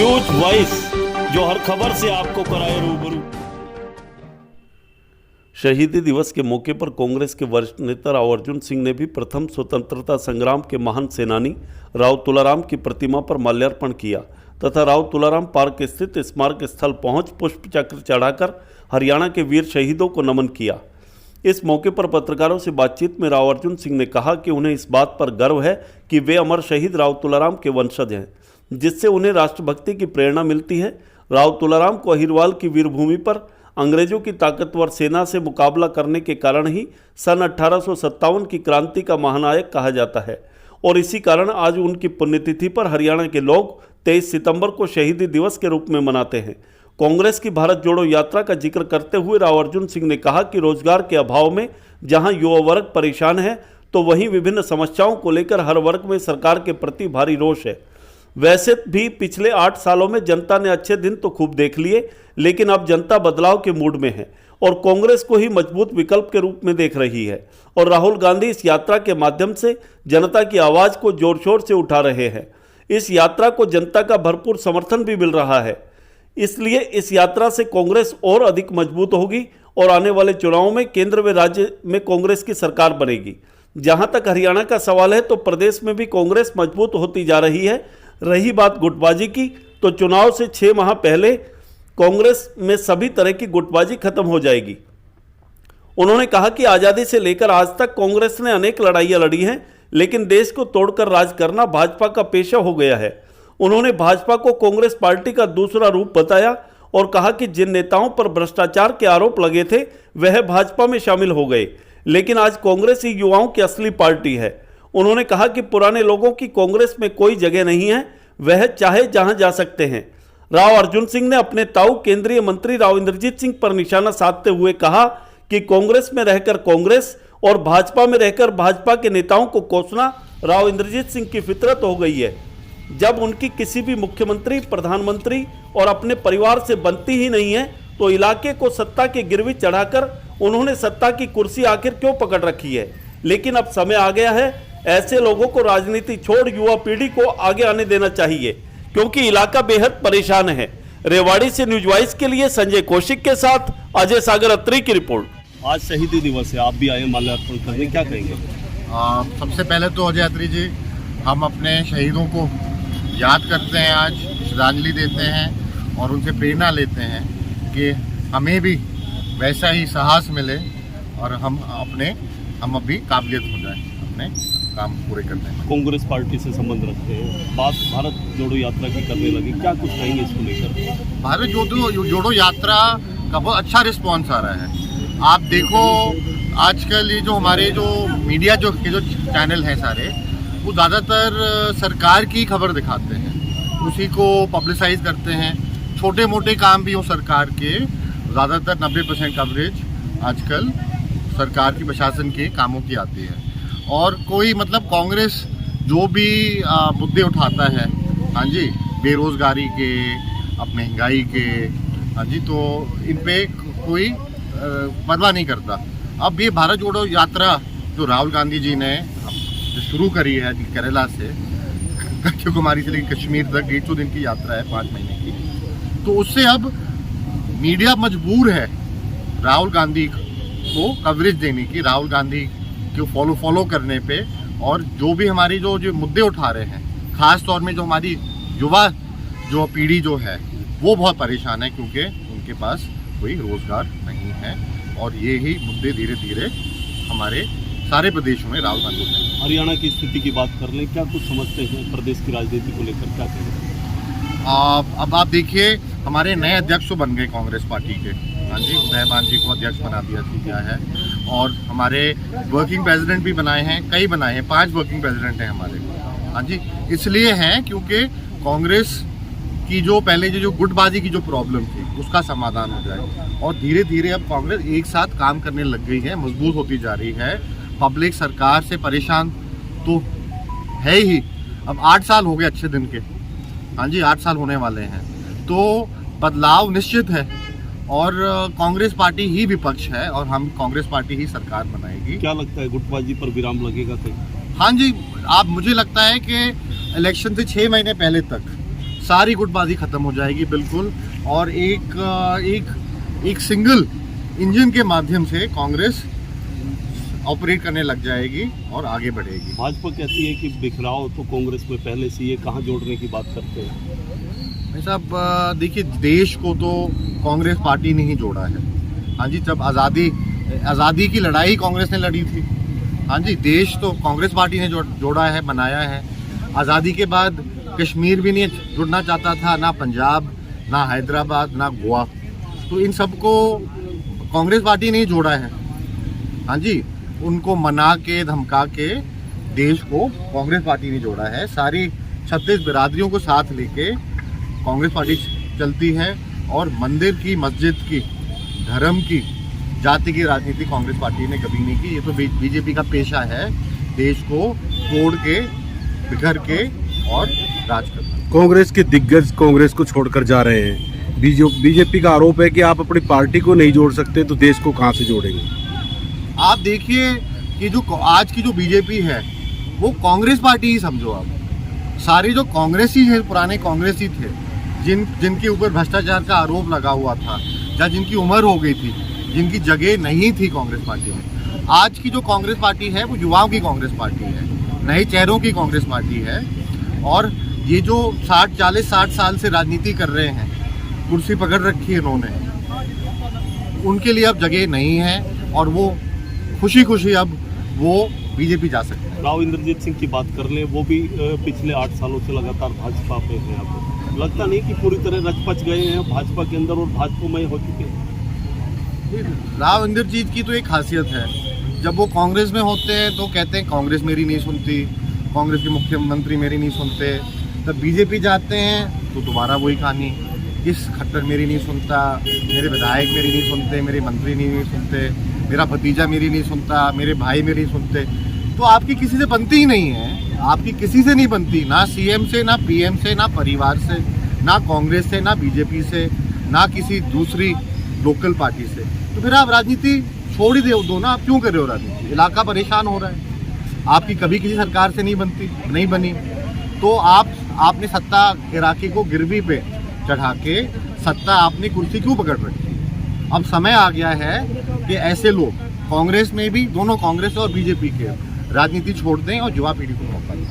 News voice, जो हर खबर से आपको कराए रूबरू। शहीदी दिवस के मौके पर कांग्रेस के वरिष्ठ नेता राव अर्जुन सिंह ने भी प्रथम स्वतंत्रता संग्राम के महान सेनानी राव तुलाराम की प्रतिमा पर माल्यार्पण किया तथा राव तुलाराम पार्क स्थित स्मारक स्थल पहुंच पुष्प चक्र चढ़ाकर हरियाणा के वीर शहीदों को नमन किया। इस मौके पर पत्रकारों से बातचीत में राव अर्जुन सिंह ने कहा कि उन्हें इस बात पर गर्व है कि वे अमर शहीद राव तुलाराम के वंशज हैं, जिससे उन्हें राष्ट्रभक्ति की प्रेरणा मिलती है। राव तुलाराम को अहिरवाल की वीरभूमि पर अंग्रेजों की ताकतवर सेना से मुकाबला करने के कारण ही सन 1857 की क्रांति का महानायक कहा जाता है और इसी कारण आज उनकी पुण्यतिथि पर हरियाणा के लोग 23 सितंबर को शहीदी दिवस के रूप में मनाते हैं। कांग्रेस की भारत जोड़ो यात्रा का जिक्र करते हुए राव अर्जुन सिंह ने कहा कि रोजगार के अभाव में जहां युवा वर्ग परेशान है, तो वहीं विभिन्न समस्याओं को लेकर हर वर्ग में सरकार के प्रति भारी रोष है। वैसे भी पिछले 8 सालों में जनता ने अच्छे दिन तो खूब देख लिए, लेकिन अब जनता बदलाव के मूड में है और कांग्रेस को ही मजबूत विकल्प के रूप में देख रही है और राहुल गांधी इस यात्रा के माध्यम से जनता की आवाज़ को जोर शोर से उठा रहे हैं। इस यात्रा को जनता का भरपूर समर्थन भी मिल रहा है, इसलिए इस यात्रा से कांग्रेस और अधिक मजबूत होगी और आने वाले चुनावों में केंद्र व राज्य में कांग्रेस की सरकार बनेगी। जहां तक हरियाणा का सवाल है, तो प्रदेश में भी कांग्रेस मजबूत होती जा रही है। रही बात गुटबाजी की, तो चुनाव से 6 माह पहले कांग्रेस में सभी तरह की गुटबाजी खत्म हो जाएगी। उन्होंने कहा कि आज़ादी से लेकर आज तक कांग्रेस ने अनेक लड़ाइयां लड़ी हैं, लेकिन देश को तोड़कर राज करना भाजपा का पेशा हो गया है। उन्होंने भाजपा को कांग्रेस पार्टी का दूसरा रूप बताया और कहा कि जिन नेताओं पर भ्रष्टाचार के आरोप लगे थे वह भाजपा में शामिल हो गए, लेकिन आज कांग्रेस ही युवाओं की असली पार्टी है। उन्होंने कहा कि पुराने लोगों की कांग्रेस में कोई जगह नहीं है, वह चाहे जहां जा सकते हैं। राव अर्जुन सिंह ने अपने ताऊ केंद्रीय मंत्री राव इंद्रजीत सिंह पर निशाना साधते हुए कहा कि कांग्रेस में रहकर कांग्रेस और भाजपा में रहकर भाजपा के नेताओं को कोसना राव इंद्रजीत सिंह की फितरत हो गई है। जब उनकी किसी भी मुख्यमंत्री, प्रधानमंत्री और अपने परिवार से बनती ही नहीं है, तो इलाके को सत्ता के गिरवी चढ़ाकर उन्होंने सत्ता की कुर्सी आखिर क्यों पकड़ रखी है। लेकिन अब समय आ गया है, ऐसे लोगों को राजनीति छोड़ युवा पीढ़ी को आगे आने देना चाहिए, क्योंकि इलाका बेहद परेशान है। रेवाड़ी से न्यूज वॉइस के लिए संजय कौशिक के साथ अजय सागर अत्री की रिपोर्ट। आज शहीदी दिवस है, आप भी आए माल्यार्पण करने, क्या कहेंगे? सबसे पहले तो अजय अत्री जी, हम अपने शहीदों को याद करते हैं, आज श्रद्धांजलि देते हैं और उनसे प्रेरणा लेते हैं कि हमें भी वैसा ही साहस मिले और हम अभी काबिलियत हो जाए अपने काम पूरे करने में। कांग्रेस पार्टी से संबंध रखते हैं, बात भारत जोड़ो यात्रा की करने लगी, क्या कुछ कहेंगे इसको लेकर? भारत जोड़ो यात्रा का बहुत अच्छा रिस्पॉन्स आ रहा है। आप देखो आजकल ये जो हमारे जो मीडिया जो चैनल हैं सारे, वो ज़्यादातर सरकार की खबर दिखाते हैं, उसी को पब्लिसाइज करते हैं। छोटे मोटे काम भी हो सरकार के, ज़्यादातर 90% कवरेज आजकल सरकार की प्रशासन के कामों की आती है। और कोई मतलब कांग्रेस जो भी मुद्दे उठाता है, हाँ जी, बेरोजगारी के, अब महंगाई के, हाँ जी, तो इन पे कोई परवाह नहीं करता। अब ये भारत जोड़ो यात्रा जो राहुल गांधी जी ने जो शुरू करी है केरला से कन्याकुमारी से लेकर कश्मीर तक 150 दिन की यात्रा है, 5 महीने की, तो उससे अब मीडिया मजबूर है राहुल गांधी को कवरेज देने की, राहुल गांधी को फॉलो करने पे, और जो भी हमारी जो मुद्दे उठा रहे हैं, खास तौर में जो हमारी युवा जो पीढ़ी जो है वो बहुत परेशान है, क्योंकि उनके पास कोई रोजगार नहीं है। और ये ही मुद्दे धीरे धीरे हमारे सारे प्रदेशों में राहुल गांधी ने। हरियाणा की स्थिति की बात कर लें, क्या कुछ समझते हैं प्रदेश की राजनीति को लेकर, क्या कहेंगे? अब आप देखिए, हमारे नए अध्यक्ष तो बन गए कांग्रेस पार्टी के, हाँ जी, उदयमान जी को अध्यक्ष बना दिया है, और हमारे वर्किंग प्रेसिडेंट भी बनाए हैं, कई बनाए हैं, 5 वर्किंग प्रेसिडेंट हैं हमारे, हाँ जी। इसलिए हैं क्योंकि कांग्रेस की जो पहले जो गुटबाजी की जो प्रॉब्लम थी उसका समाधान हो जाए, और धीरे धीरे अब कांग्रेस एक साथ काम करने लग गई है, मजबूत होती जा रही है। पब्लिक सरकार से परेशान तो है ही, अब 8 साल हो गए अच्छे दिन के, हाँ जी, 8 साल होने वाले हैं, तो बदलाव निश्चित है और कांग्रेस पार्टी ही विपक्ष है और हम कांग्रेस पार्टी ही सरकार बनाएगी। क्या लगता है गुटबाजी पर विराम लगेगा कहीं? हाँ जी, मुझे लगता है कि इलेक्शन से 6 महीने पहले तक सारी गुटबाजी खत्म हो जाएगी बिल्कुल, और एक सिंगल इंजन के माध्यम से कांग्रेस ऑपरेट करने लग जाएगी और आगे बढ़ेगी। भाजपा कहती है कि बिखराव तो कांग्रेस में पहले से ये कहाँ जोड़ने की बात करते हैं। भाई साहब देखिए, देश को तो कांग्रेस पार्टी ने ही जोड़ा है। हाँ जी, जब आज़ादी की लड़ाई कांग्रेस ने लड़ी थी। हाँ जी, देश तो कांग्रेस पार्टी ने जोड़ा है, बनाया है। आज़ादी के बाद कश्मीर भी नहीं जुड़ना चाहता था, ना पंजाब, ना हैदराबाद, ना गोवा, तो इन सबको कांग्रेस पार्टी ने ही जोड़ा है। हाँ जी, उनको मना के धमका के देश को कांग्रेस पार्टी ने जोड़ा है। सारी 36 बिरादरियों को साथ लेके कांग्रेस पार्टी चलती है, और मंदिर की, मस्जिद की, धर्म की, जाति की राजनीति कांग्रेस पार्टी ने कभी नहीं की। ये तो बीजेपी का पेशा है, देश को तोड़ के, बिखर के और राज करना। कांग्रेस के दिग्गज कांग्रेस को छोड़कर जा रहे हैं। बीजेपी का आरोप है कि आप अपनी पार्टी को नहीं जोड़ सकते तो देश को कहां से जोड़ेंगे। आप देखिए कि जो आज की जो बीजेपी है वो कांग्रेस पार्टी ही समझो आप। सारे जो कांग्रेसी है, पुराने कांग्रेसी थे, जिनके ऊपर भ्रष्टाचार का आरोप लगा हुआ था, या जिनकी उम्र हो गई थी, जिनकी जगह नहीं थी कांग्रेस पार्टी में, आज की जो कांग्रेस पार्टी है वो युवाओं की कांग्रेस पार्टी है, नए चेहरों की कांग्रेस पार्टी है। और ये जो 60 साल से राजनीति कर रहे हैं, कुर्सी पकड़ रखी है इन्होंने, उनके लिए अब जगह नहीं है, और वो खुशी खुशी अब वो बीजेपी जा सकते हैं। राव इंद्रजीत सिंह की बात कर लें, वो भी पिछले 8 सालों से लगातार भाजपा पे हैं। अब लगता नहीं कि पूरी तरह रच-पच गए हैं भाजपा के अंदर और भाजपामय हो चुके हैं। राव इंद्रजीत की तो एक खासियत है, जब वो कांग्रेस में होते हैं तो कहते हैं कांग्रेस मेरी नहीं सुनती, कांग्रेस के मुख्यमंत्री मेरी नहीं सुनते, तब बीजेपी जाते हैं तो दोबारा वही कहानी, इस खट्टर मेरी नहीं सुनता, मेरे विधायक मेरी नहीं सुनते, मेरे मंत्री नहीं सुनते, मेरा भतीजा मेरी नहीं सुनता, मेरे भाई मेरी नहीं सुनते। तो आपकी किसी से बनती ही नहीं है, आपकी किसी से नहीं बनती, ना सीएम से, ना पीएम से, ना परिवार से, ना कांग्रेस से, ना बीजेपी से, ना किसी दूसरी लोकल पार्टी से। तो फिर आप राजनीति छोड़ ही दो ना, आप क्यों कर रहे हो राजनीति? इलाका परेशान हो रहा है, आपकी कभी किसी सरकार से नहीं बनी, तो आपने सत्ता इराकी को गिरवी पे चढ़ा के सत्ता आपने कुर्सी क्यों पकड़ रखी? अब समय आ गया है कि ऐसे लोग कांग्रेस में भी, दोनों कांग्रेस और बीजेपी के, राजनीति छोड़ दें और युवा पीढ़ी को मौका दें।